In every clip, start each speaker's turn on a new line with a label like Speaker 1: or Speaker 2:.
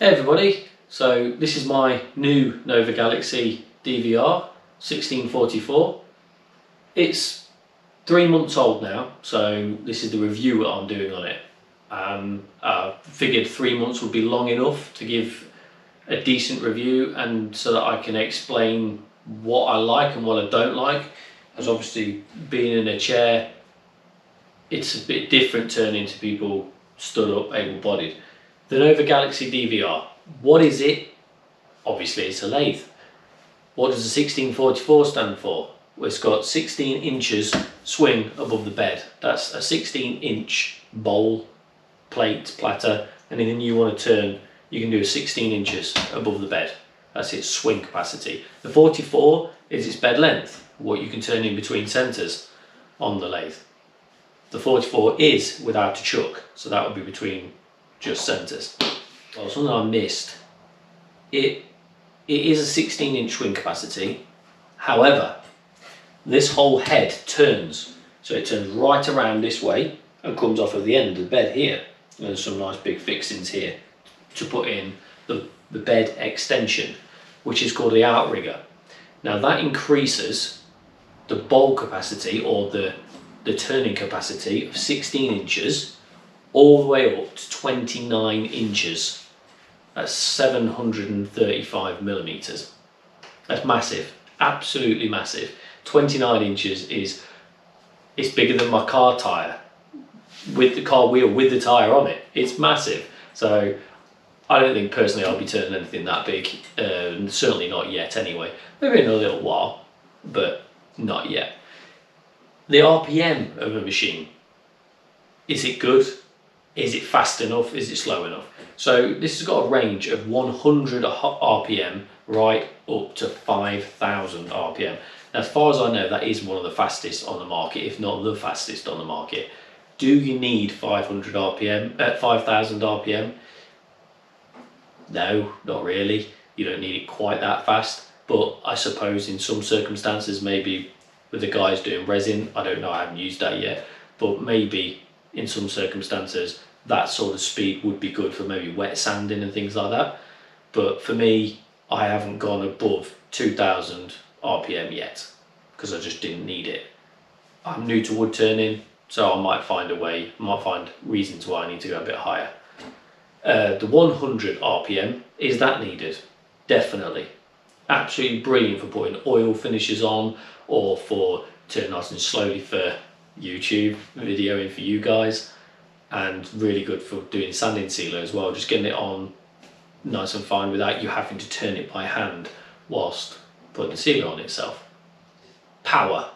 Speaker 1: Hey everybody, so this is my new NOVA Galaxi DVR 1644. It's 3 months old now, so this is the review that I'm doing on it. I figured 3 months would be long enough to give a decent review and so that I can explain what I like and what I don't like. As obviously being in a chair, it's a bit different turning to people stood up, able-bodied. The NOVA Galaxi DVR, what is it? Obviously it's a lathe. What does the 1644 stand for? Well, it's got 16 inches swing above the bed. That's a 16-inch bowl, plate, platter, anything you want to turn, you can do 16 inches above the bed. That's its swing capacity. The 44 is its bed length, what you can turn in between centres on the lathe. The 44 is without a chuck, so that would be between just centres. Oh, something I missed. It is a 16-inch swing capacity. However, this whole head turns. So it turns right around this way and comes off of the end of the bed here. And there's some nice big fixings here to put in the bed extension, which is called the outrigger. Now that increases the bowl capacity or the turning capacity of 16 inches all the way up to 29 inches. That's 735 millimeters. That's massive, absolutely massive. 29 inches is, it's bigger than my car tyre with the car wheel with the tyre on it. It's massive. So I don't think personally I'll be turning anything that big, certainly not yet anyway. Maybe in a little while, but not yet. The RPM of a machine, is it good? Is it fast enough? Is it slow enough? So this has got a range of 100 RPM right up to 5,000 RPM. Now, as far as I know, that is one of the fastest on the market, if not the fastest on the market. Do you need 500 RPM, 5,000 RPM? No, not really. You don't need it quite that fast, but I suppose in some circumstances, maybe with the guys doing resin, I don't know, I haven't used that yet, but maybe in some circumstances that sort of speed would be good for maybe wet sanding and things like that. But for me, I haven't gone above 2,000 RPM yet because I just didn't need it. I'm new to wood turning, so I might find a way, might find reasons why I need to go a bit higher. The 100 RPM, is that needed? Definitely. Absolutely brilliant for putting oil finishes on or for turning nice and slowly for YouTube videoing for you guys, and really good for doing sanding sealer as well, just getting it on nice and fine without you having to turn it by hand whilst putting the sealer on itself. Power.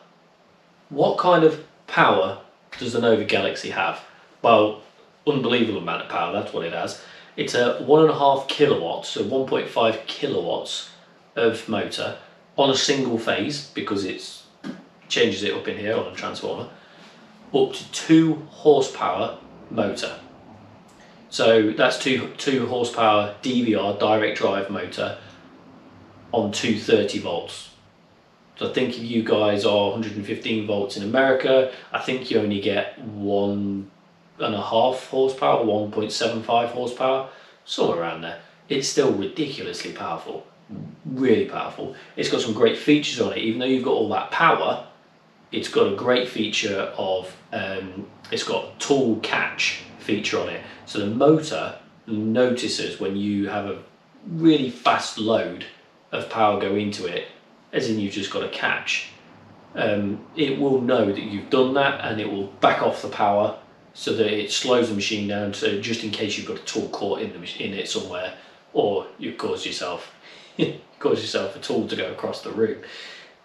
Speaker 1: What kind of power does the NOVA Galaxi have? Well, unbelievable amount of power, that's what it has. It's a 1.5 kilowatts, so 1.5 kilowatts of motor on a single phase, because it changes it up in here on a transformer, up to 2 horsepower motor. So that's 2 horsepower DVR, direct drive motor, on 230 volts. So I think if you guys are 115 volts in America, I think you only get 1.5 horsepower, 1.75 horsepower, somewhere around there. It's still ridiculously powerful, really powerful. It's got some great features on it. Even though you've got all that power, it's got a great feature of, it's got tool catch feature on it. So the motor notices when you have a really fast load of power go into it, as in you've just got a catch. It will know that you've done that and it will back off the power so that it slows the machine down, so just in case you've got a tool caught in it somewhere, or you've caused yourself a tool to go across the room.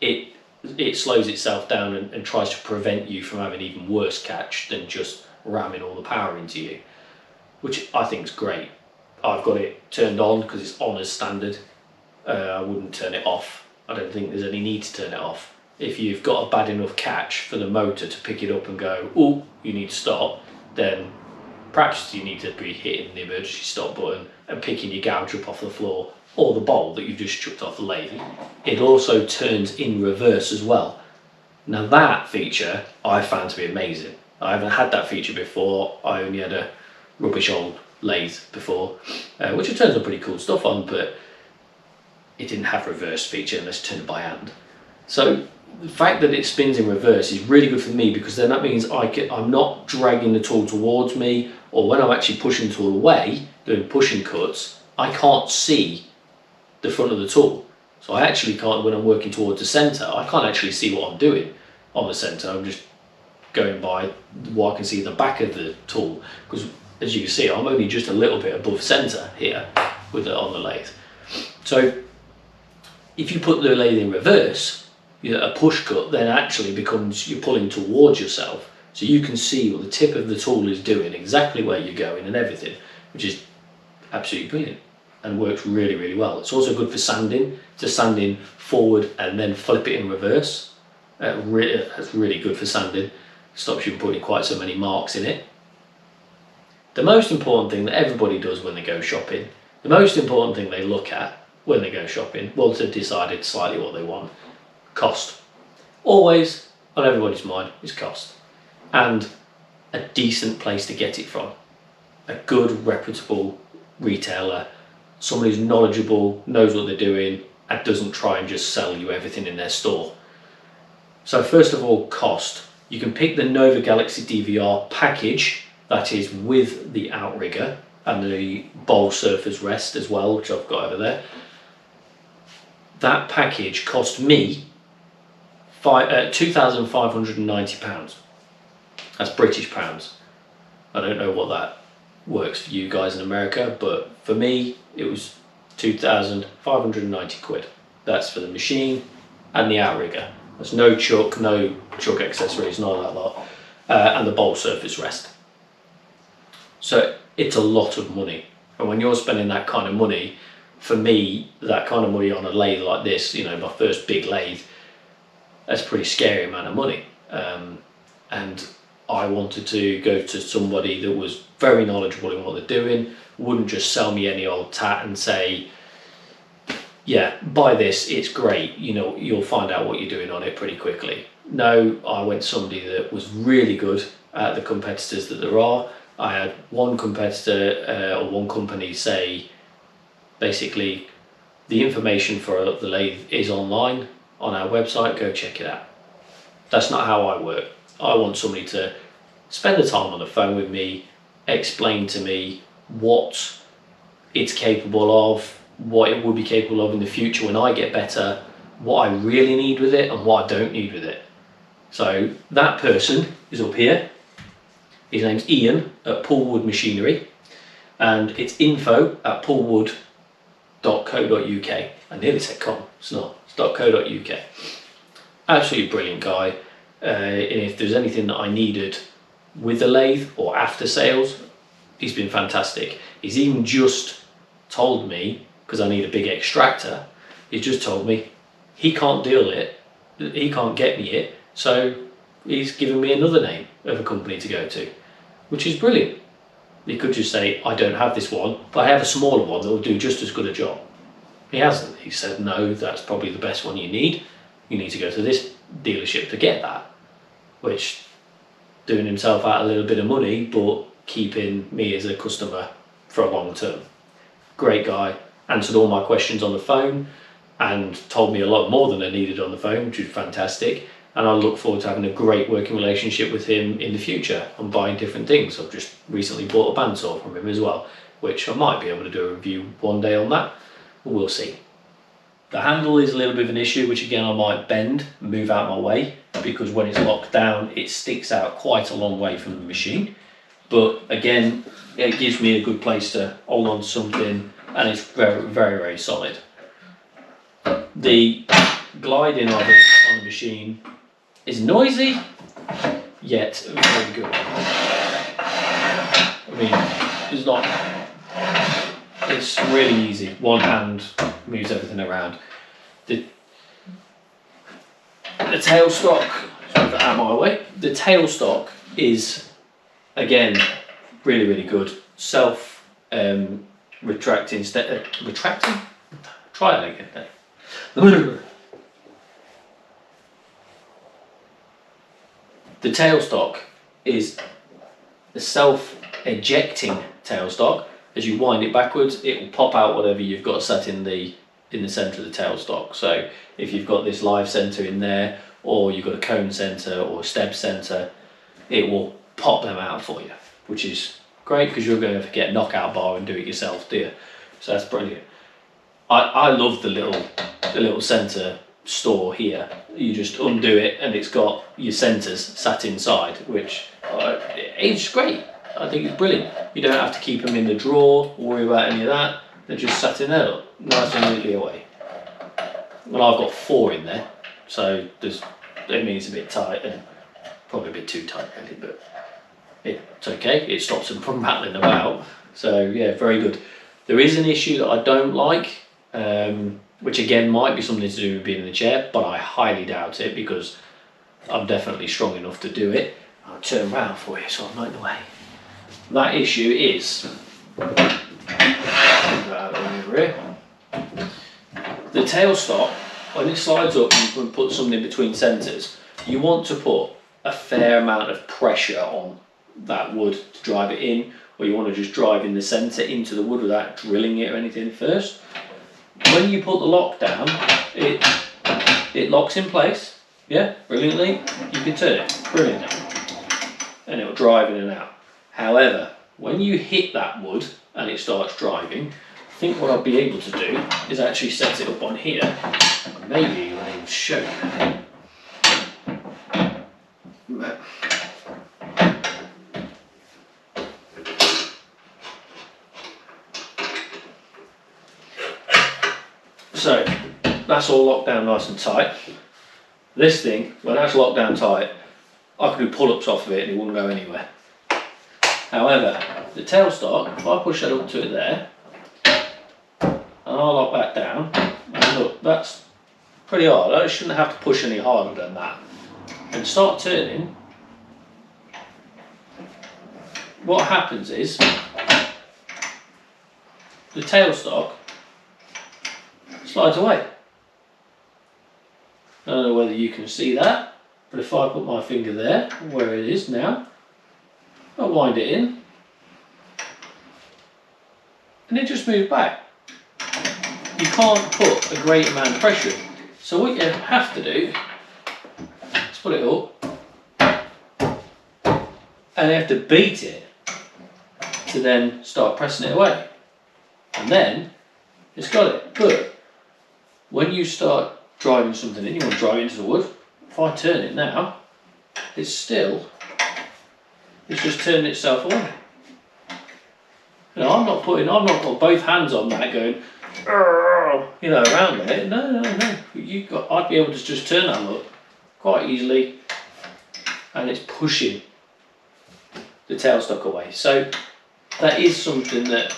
Speaker 1: It slows itself down and tries to prevent you from having even worse catch than just ramming all the power into you, which I think is great. I've got it turned on because it's on as standard. I wouldn't turn it off. I don't think there's any need to turn it off. If you've got a bad enough catch for the motor to pick it up and go, oh, you need to stop, then perhaps you need to be hitting the emergency stop button and picking your gouge up off the floor or the bowl that you've just chucked off the lathe. It also turns in reverse as well. Now that feature I found to be amazing. I haven't had that feature before. I only had a rubbish old lathe before, which it turns out pretty cool stuff on, but it didn't have reverse feature unless you turn it by hand. So the fact that it spins in reverse is really good for me, because then that means I'm not dragging the tool towards me, or when I'm actually pushing the tool away, doing pushing cuts, I can't see the front of the tool. So I actually can't, when I'm working towards the center, I can't actually see what I'm doing on the center. I'm just going by what I can see the back of the tool, because as you can see, I'm only just a little bit above center here with it on the lathe. So if you put the lathe in reverse, a push cut then actually becomes you're pulling towards yourself, so you can see what the tip of the tool is doing, exactly where you're going and everything, which is absolutely brilliant and works really, really well. It's also good for sanding, to sanding forward and then flip it in reverse. That's really good for sanding. Stops you from putting quite so many marks in it. The most important thing that everybody does when they go shopping, the most important thing they look at when they go shopping, once they've decided slightly what they want, cost. Always on everybody's mind is cost, and a decent place to get it from. A good, reputable retailer, somebody who's knowledgeable, knows what they're doing, and doesn't try and just sell you everything in their store. So first of all, cost. You can pick the NOVA Galaxi DVR package, that is with the outrigger and the bowl surface rest as well, which I've got over there. That package cost me £2,590. That's British pounds. I don't know what that works for you guys in America, but for me it was 2,590 quid. That's for the machine and the outrigger. There's no chuck accessories, none of that lot, and the bowl surface rest. So it's a lot of money, and when you're spending that kind of money, for me, that kind of money on a lathe like this, my first big lathe, that's a pretty scary amount of money. And I wanted to go to somebody that was very knowledgeable in what they're doing, wouldn't just sell me any old tat and say, yeah, buy this, it's great, you'll find out what you're doing on it pretty quickly. No, I went to somebody that was really good at the competitors that there are. I had one competitor or one company say, basically, the information for the lathe is online on our website, go check it out. That's not how I work. I want somebody to spend the time on the phone with me, explain to me what it's capable of, what it will be capable of in the future when I get better, what I really need with it and what I don't need with it. So that person is up here. His name's Ian at Pullwood Machinery, and it's info@pullwood.co.uk. I nearly said com, it's not, it's .co.uk. Absolutely brilliant guy. And if there's anything that I needed with the lathe or after sales, he's been fantastic. He's even just told me, because I need a big extractor, he's just told me he can't deal it, he can't get me it, so he's given me another name of a company to go to, which is brilliant. He could just say, I don't have this one, but I have a smaller one that will do just as good a job. He hasn't. He said, no, that's probably the best one you need. You need to go to this dealership to get that, which doing himself out a little bit of money, but keeping me as a customer for a long term. Great guy, answered all my questions on the phone and told me a lot more than I needed on the phone, which was fantastic. And I look forward to having a great working relationship with him in the future and buying different things. I've just recently bought a bandsaw from him as well, which I might be able to do a review one day on that, but we'll see. The handle is a little bit of an issue, which again I might bend and move out my way, because when it's locked down it sticks out quite a long way from the machine. But again, it gives me a good place to hold on to something, and it's very, very, very solid. The gliding of it on the machine is noisy, yet very good. I mean, it's really easy. One hand moves everything around. The tailstock, out of my way, the tailstock is, again, really, really good. Retracting, retracting? Try that again. The tailstock is a self-ejecting tailstock, as you wind it backwards, it will pop out whatever you've got set in the centre of the tailstock. So if you've got this live centre in there, or you've got a cone centre or a step centre, it will pop them out for you, which is great because you're going to get a knockout bar and do it yourself, do you? So that's brilliant. I love the little centre store here. You just undo it and it's got your centres sat inside, which it's great. I think it's brilliant. You don't have to keep them in the drawer or worry about any of that. They're just sat in there, look, nice and neatly away. And I've got 4 in there, so it means it's a bit tight and probably a bit too tight really, but it's okay. It stops them from rattling about. So yeah, very good. There is an issue that I don't like, which again might be something to do with being in the chair, but I highly doubt it because I'm definitely strong enough to do it. I'll turn around for you so I'm not in the way. That issue is the tailstock. When it slides up and you put something in between centres, you want to put a fair amount of pressure on that wood to drive it in, or you want to just drive in the centre into the wood without drilling it or anything first. When you put the lock down, it locks in place, yeah, brilliantly. You can turn it brilliantly and it'll drive in and out. However, when you hit that wood and it starts driving, I think what I'll be able to do is actually set it up on here, and maybe I'll even show you. So that's all locked down nice and tight. This thing, when that's locked down tight, I can do pull-ups off of it and it wouldn't go anywhere. However, the tailstock, if I push that up to it there, and I'll lock that down, and look, that's pretty hard. I shouldn't have to push any harder than that. And start turning, what happens is, the tailstock slides away. I don't know whether you can see that, but if I put my finger there, where it is now, I'll wind it in, and it just moves back. You can't put a great amount of pressure in. So what you have to do is put it up, and you have to beat it to then start pressing it away. And then it's got it. But when you start driving something in, you want to drive into the wood. If I turn it now, it's just turning itself away. You know, I've not got both hands on that going, you know, around there. No. I'd be able to just turn that up quite easily, and it's pushing the tailstock away. So that is something that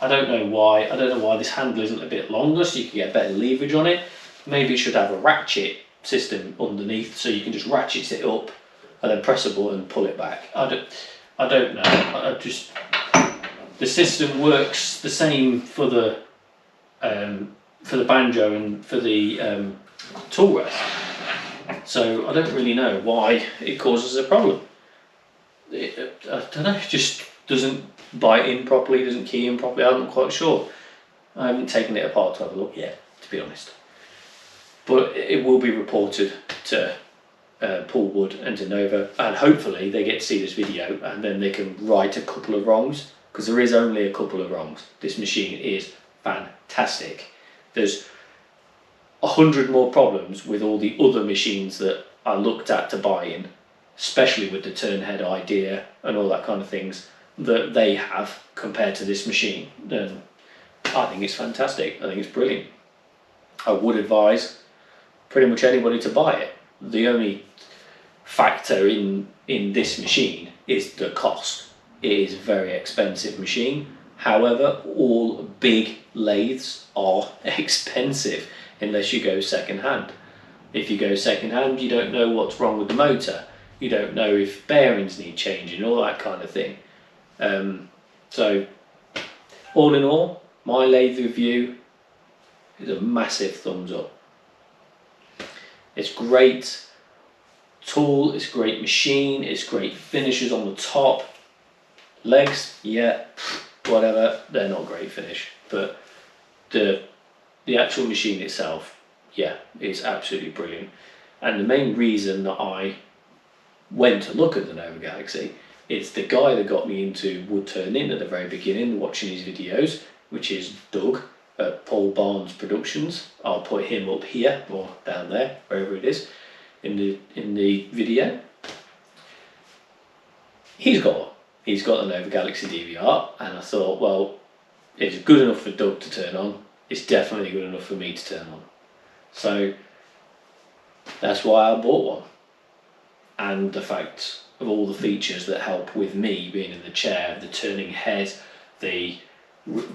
Speaker 1: I don't know why this handle isn't a bit longer so you can get better leverage on it. Maybe it should have a ratchet system underneath so you can just ratchet it up and then press a button and pull it back. I don't know. The system works the same for the banjo and for the tool rest. So I don't really know why it causes a problem. I don't know, it just doesn't bite in properly, doesn't key in properly. I'm not quite sure. I haven't taken it apart to have a look yet, to be honest. But it will be reported to Paul Wood and to Nova, and hopefully they get to see this video and then they can right a couple of wrongs, because there is only a couple of wrongs. This machine is fantastic. There's 100 more problems with all the other machines that I looked at to buy in, especially with the turn head idea and all that kind of things that they have compared to this machine. Then I think it's fantastic. I think it's brilliant. I would advise pretty much anybody to buy it. The only factor in this machine is the cost. It is a very expensive machine. However, all big lathes are expensive unless you go second hand. If you go second hand, you don't know what's wrong with the motor. You don't know if bearings need changing, all that kind of thing. So all in all, my lathe review is a massive thumbs up. It's great tool, it's great machine, it's great finishes on the top. Legs, yeah, whatever, they're not great finish, but the actual machine itself, yeah, it's absolutely brilliant. And the main reason that I went to look at the NOVA Galaxy, it's the guy that got me into wood turning at the very beginning, watching his videos, which is Doug at Paul Barnes Productions. I'll put him up here or down there, wherever it is, in the video. He's got the NOVA Galaxy DVR, and I thought, well, if it's good enough for Doug to turn on, it's definitely good enough for me to turn on. So that's why I bought one. And the fact of all the features that help with me being in the chair, the turning head, the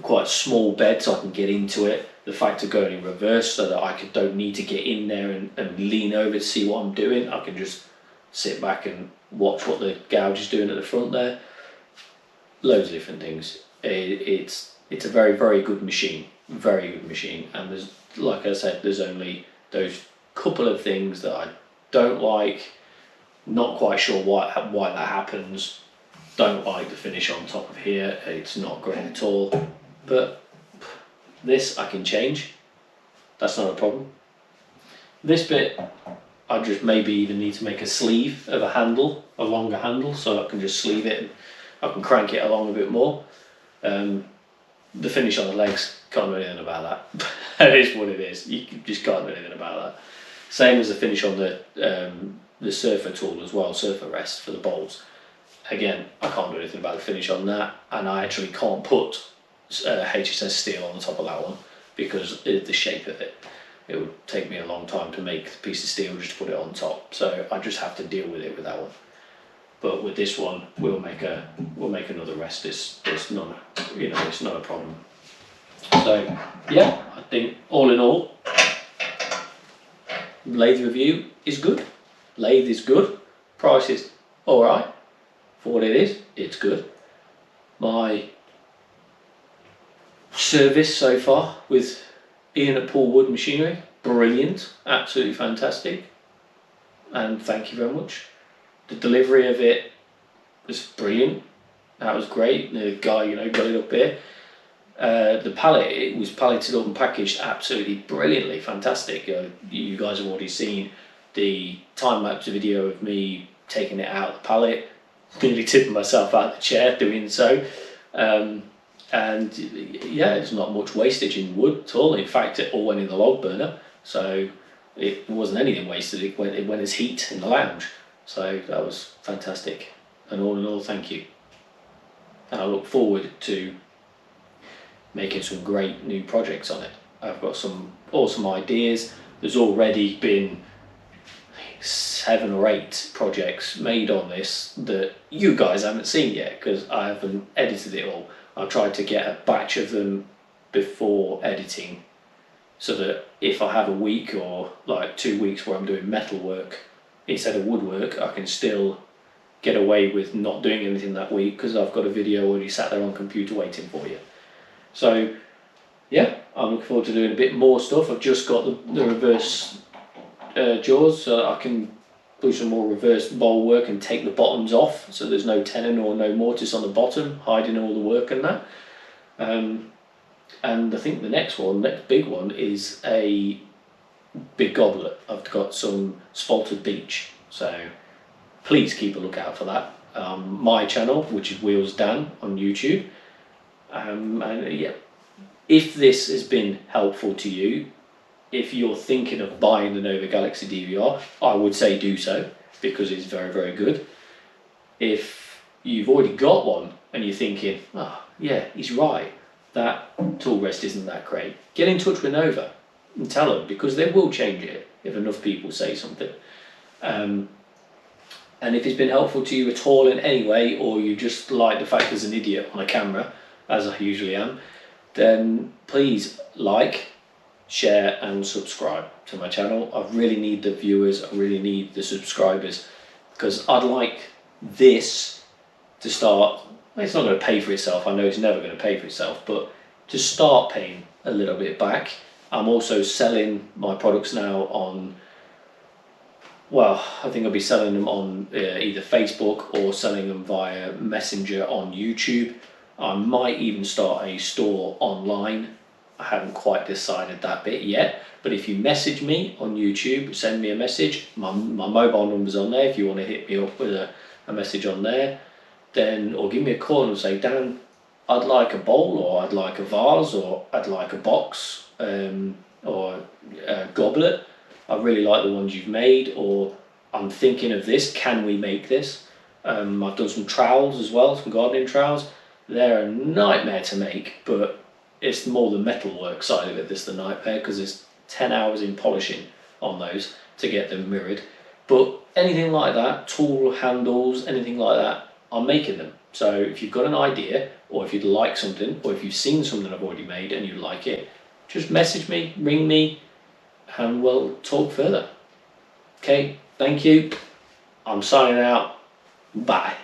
Speaker 1: quite small bed so I can get into it, the fact of going in reverse so that I don't need to get in there and lean over to see what I'm doing. I can just sit back and watch what the gouge is doing at the front there. Loads of different things. It's a very, very good machine, very good machine. And there's, like I said, there's only those couple of things that I don't like. Not quite sure why that happens. Don't like the finish on top of here. It's not great at all. But this I can change. That's not a problem. This bit, I just maybe even need to make a sleeve of a handle, a longer handle, so I can just sleeve it and I can crank it along a bit more. The finish on the legs, can't do anything about that. That is what it is. You just can't do anything about that. Same as the finish on the surfer tool as well, surfer rest for the bowls. Again, I can't do anything about the finish on that, and I actually can't put HSS steel on the top of that one because of the shape of it. It would take me a long time to make the piece of steel just to put it on top, so I just have to deal with it with that one. But with this one, we'll make another rest. It's not, it's not a problem. So yeah, I think all in all, lathe review is good. Lathe is good. Price is all right for what it is. It's good. My service so far with Ian at Paul Wood Machinery, brilliant, absolutely fantastic, and thank you very much. The delivery of it was brilliant. That was great. The guy, got it up here. The pallet, it was palleted up and packaged absolutely brilliantly, fantastic. You guys have already seen the time-lapse video of me taking it out of the pallet, nearly tipping myself out of the chair doing so. And yeah, it's not much wastage in wood at all. In fact, it all went in the log burner, so it wasn't anything wasted. It went as heat in the lounge. So that was fantastic. And all in all, thank you. And I look forward to making some great new projects on it. I've got some awesome ideas. There's already been 7 or 8 projects made on this that you guys haven't seen yet because I haven't edited it all. I've tried to get a batch of them before editing so that if I have a week or like 2 weeks where I'm doing metal work instead of woodwork, I can still get away with not doing anything that week because I've got a video already sat there on computer waiting for you. So yeah, I'm looking forward to doing a bit more stuff. I've just got the reverse jaws so that I can do some more reverse bowl work and take the bottoms off so there's no tenon or no mortise on the bottom hiding all the work and that. And I think the next big one is a big goblet. I've got some spalted beech, so please keep a lookout for that. My channel, which is Wheelsdan on YouTube. And yeah, if this has been helpful to you, if you're thinking of buying the NOVA Galaxy DVR, I would say do so because it's very, very good. If you've already got one and you're thinking, oh yeah, he's right, that tool rest isn't that great, get in touch with NOVA and tell them because they will change it if enough people say something. And if it's been helpful to you at all in any way, or you just like the fact there's an idiot on a camera, as I usually am, then please like, share and subscribe to my channel. I really need the viewers, I really need the subscribers, because I'd like this to start, it's not going to pay for itself, I know it's never going to pay for itself, but to start paying a little bit back. I'm also selling my products now on Well, I think I'll be selling them on either Facebook or selling them via Messenger on YouTube. I might even start a store online. I haven't quite decided that bit yet, but if you message me on YouTube, send me a message, my mobile number's on there if you want to hit me up with a message on there, then, or give me a call and say, Dan, I'd like a bowl, or I'd like a vase, or I'd like a box, or a goblet. I really like the ones you've made, or I'm thinking of this, can we make this? I've done some trowels as well, some gardening trowels. They're a nightmare to make, but it's more the metalwork side of it that's the nightmare, because there's 10 hours in polishing on those to get them mirrored. But anything like that, tool handles, anything like that, I'm making them. So if you've got an idea, or if you'd like something, or if you've seen something I've already made and you like it, just message me, ring me, and we'll talk further. Okay, thank you. I'm signing out. Bye.